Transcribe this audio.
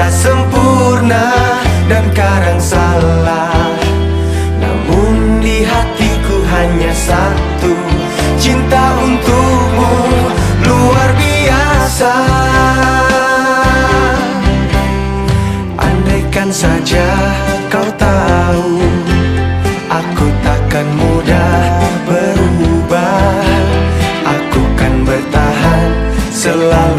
tak sempurna dan kadang salah, namun di hatiku hanya satu, cinta untukmu luar biasa. Andaikan saja kau tahu, aku takkan mudah berubah. Aku kan bertahan selalu